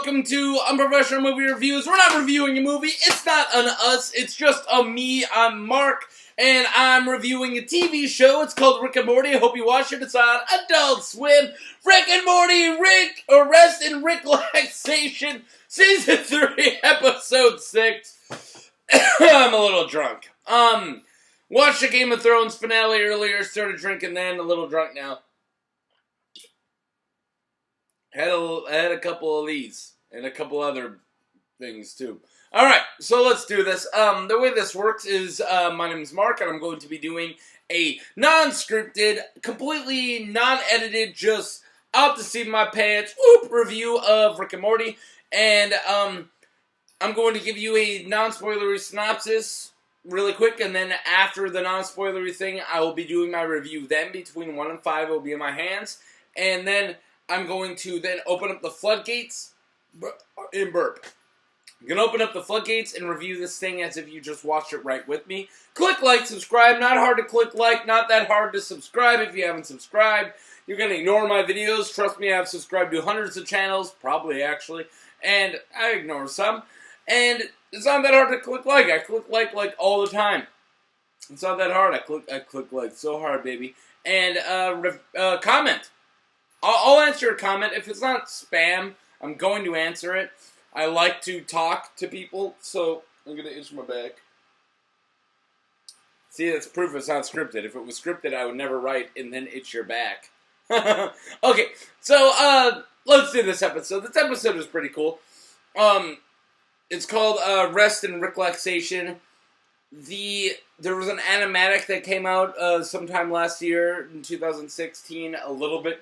welcome to Unprofessional Movie Reviews. We're not reviewing a movie, it's not an us, it's just a me. I'm Mark, and I'm reviewing a TV show. It's called Rick and Morty. I hope you watch it. It's on Adult Swim. Rick and Morty, Arrest and Ricklaxation, Season 3, Episode 6. I'm a little drunk. Watched the Game of Thrones finale earlier, started drinking then, a little drunk now. Had a couple of these, and a couple other things, too. Alright, so let's do this. The way this works is, my name is Mark, and I'm going to be doing a non-scripted, completely non-edited, just out to see my pants, review of Rick and Morty. And, I'm going to give you a non-spoilery synopsis really quick, and then after the non-spoilery thing, I will be doing my review then. Between 1 and 5, it will be in my hands. And then I'm going to then open up the floodgates and burp. I'm going to open up the floodgates and review this thing as if you just watched it right with me. Click like, subscribe. Not hard to click like, not that hard to subscribe if you haven't subscribed. You're going to ignore my videos. Trust me, I've subscribed to hundreds of channels, probably actually, and I ignore some. And it's not that hard to click like. I click like all the time. It's not that hard. I click like so hard, baby. And comment. I'll answer a comment. If it's not spam, I'm going to answer it. I like to talk to people, so I'm going to itch my back. See, that's proof it's not scripted. If it was scripted, I would never write and then itch your back. Okay, so let's do this episode. This episode is pretty cool. It's called Rest and Ricklaxation. There was an animatic that came out sometime last year in 2016, a little bit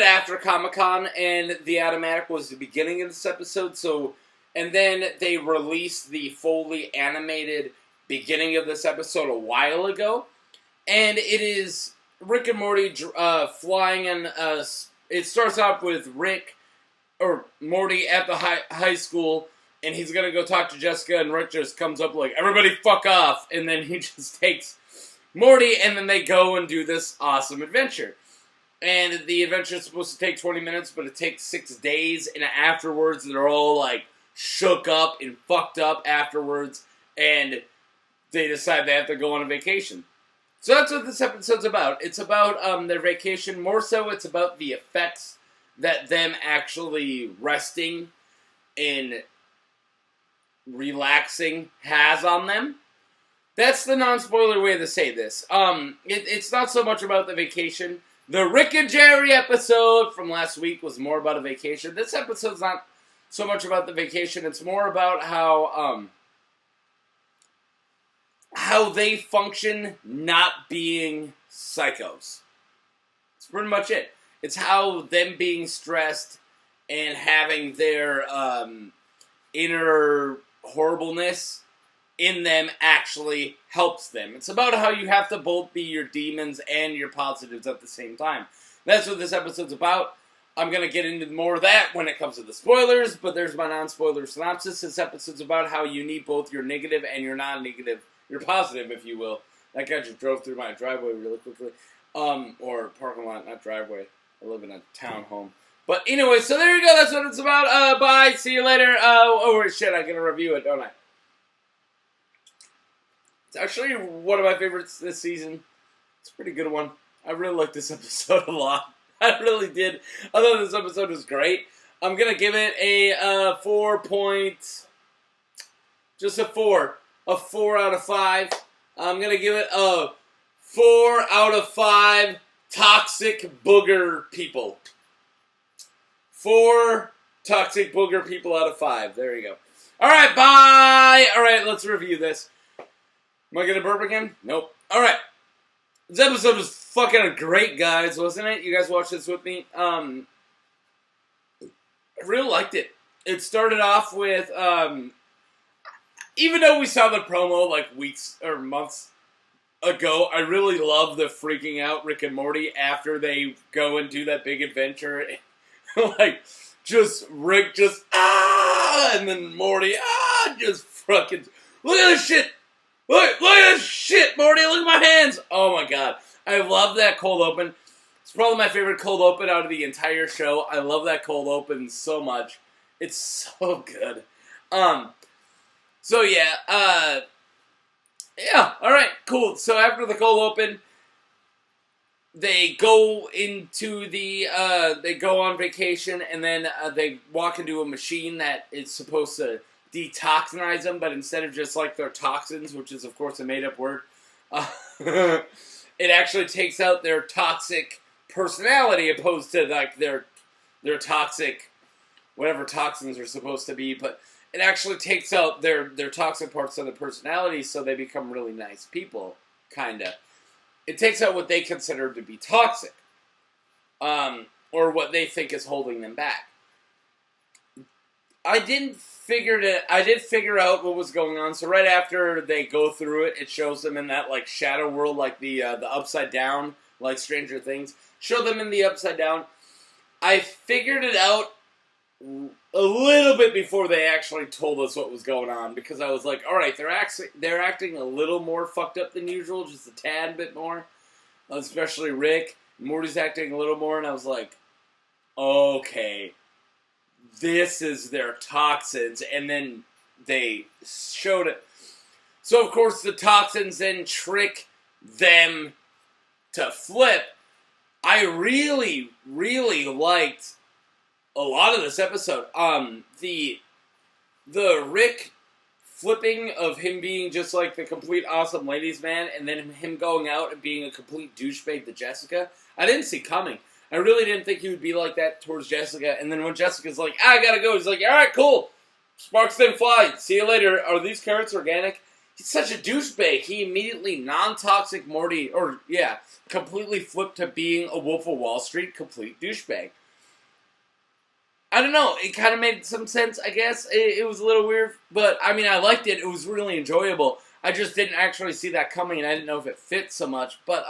after Comic-Con, and the animatic was the beginning of this episode. So, and then they released the fully animated beginning of this episode a while ago, and it is Rick and Morty flying in. It starts off with Morty at the high school. And he's going to go talk to Jessica, and Rick just comes up like, everybody fuck off. And then he just takes Morty, and then they go and do this awesome adventure. And the adventure is supposed to take 20 minutes, but it takes 6 days. And afterwards, they're all, like, shook up and fucked up afterwards. And they decide they have to go on a vacation. So that's what this episode's about. It's about their vacation. More so, it's about the effects that them actually resting and relaxing has on them. That's the non-spoiler way to say this. It's not so much about the vacation. The Rick and Jerry episode from last week was more about a vacation. This episode's not so much about the vacation. It's more about how they function not being psychos. That's pretty much it. It's how them being stressed and having their inner horribleness in them actually helps them. It's about how you have to both be your demons and your positives at the same time. That's what this episode's about. I'm going to get into more of that when it comes to the spoilers, but there's my non-spoiler synopsis. This episode's about how you need both your negative and your non-negative, your positive, if you will. That guy just drove through my driveway really quickly. Or parking lot, not driveway. I live in a townhome. But anyway, so there you go. That's what it's about. Bye. See you later. Oh, shit. I gotta review it, don't I? It's actually one of my favorites this season. It's a pretty good one. I really like this episode a lot. I really did. I thought this episode was great. I'm gonna give it a 4 a 4 out of 5. I'm gonna give it a 4 out of 5 toxic booger people. 4 toxic booger people out of 5. There you go. Alright, bye! Alright, let's review this. Am I gonna burp again? Nope. Alright. This episode was fucking great, guys, wasn't it? You guys watched this with me? I really liked it. It started off with, even though we saw the promo like weeks or months ago, I really love the freaking out Rick and Morty after they go and do that big adventure. Like, Rick and then Morty, just fucking, look at this shit! Look at this shit, Morty, look at my hands! Oh my god. I love that cold open. It's probably my favorite cold open out of the entire show. I love that cold open so much. It's so good. So yeah, yeah, alright, cool. So after the cold open, they go into the, they go on vacation, and then they walk into a machine that is supposed to detoxinize them, but instead of just like their toxins, which is of course a made-up word, it actually takes out their toxic personality opposed to like their toxic, whatever toxins are supposed to be, but it actually takes out their toxic parts of the personality, so they become really nice people, kinda. It takes out what they consider to be toxic, or what they think is holding them back. I did figure out what was going on. So right after they go through it, it shows them in that like shadow world, like the upside down, like Stranger Things. Show them in the upside down. I figured it out a little bit before they actually told us what was going on, because I was like, all right, they're acting a little more fucked up than usual, just a tad bit more, especially Rick. Morty's acting a little more, and I was like, okay, this is their toxins, and then they showed it. So of course the toxins then trick them to flip. I really, really liked a lot of this episode. The Rick flipping of him being just like the complete awesome ladies man, and then him going out and being a complete douchebag to Jessica, I didn't see coming. I really didn't think he would be like that towards Jessica, and then when Jessica's like, I gotta go, he's like, alright, cool, sparks didn't fly, see you later, are these carrots organic? He's such a douchebag. He immediately non-toxic Morty, or yeah, completely flipped to being a Wolf of Wall Street complete douchebag. I don't know, it kind of made some sense, I guess. It was a little weird, but I mean, I liked it. It was really enjoyable. I just didn't actually see that coming, and I didn't know if it fit so much, but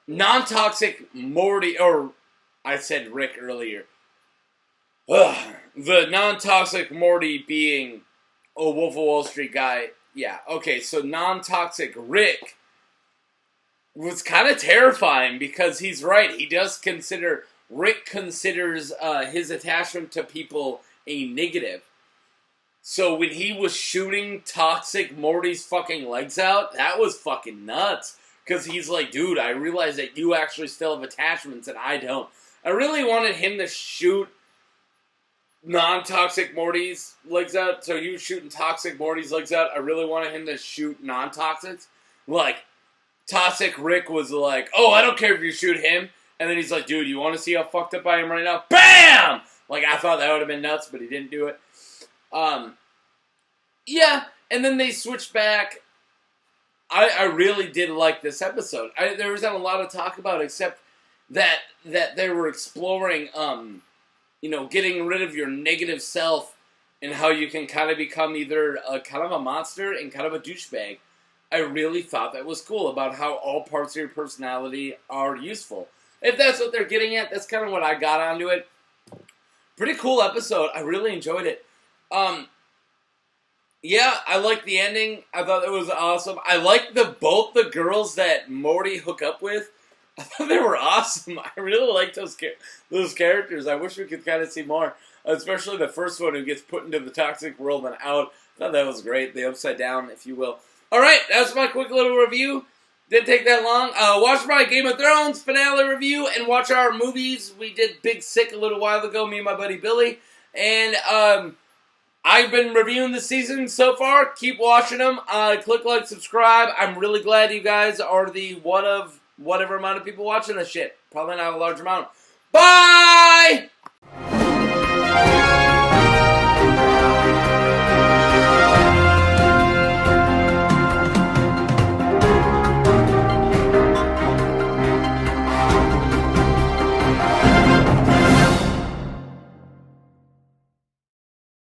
non-toxic Morty, or I said Rick earlier. The non-toxic Morty being a Wolf of Wall Street guy. Yeah, okay, so non-toxic Rick was kind of terrifying, because he's right. He does consider, Rick considers his attachment to people a negative. So when he was shooting toxic Morty's fucking legs out, that was fucking nuts. Because he's like, dude, I realize that you actually still have attachments and I don't. I really wanted him to shoot non-toxic Morty's legs out. So he was shooting toxic Morty's legs out. I really wanted him to shoot non-toxics. Like, toxic Rick was like, oh, I don't care if you shoot him. And then he's like, dude, you want to see how fucked up I am right now? BAM! Like, I thought that would have been nuts, but he didn't do it. Yeah, and then they switched back. I really did like this episode. There wasn't a lot of talk about it, except that they were exploring, you know, getting rid of your negative self and how you can kind of become either kind of a monster and kind of a douchebag. I really thought that was cool, about how all parts of your personality are useful. If that's what they're getting at, that's kind of what I got onto it. Pretty cool episode. I really enjoyed it. Yeah, I liked the ending. I thought it was awesome. I liked both the girls that Morty hook up with. I thought they were awesome. I really liked those characters. I wish we could kind of see more. Especially the first one who gets put into the toxic world and out. I thought that was great. The upside down, if you will. Alright, that was my quick little review. Didn't take that long. Watch my Game of Thrones finale review and watch our movies. We did Big Sick a little while ago, me and my buddy Billy. And, I've been reviewing the season so far. Keep watching them. Click like, subscribe. I'm really glad you guys are the one of whatever amount of people watching this shit. Probably not a large amount. Bye!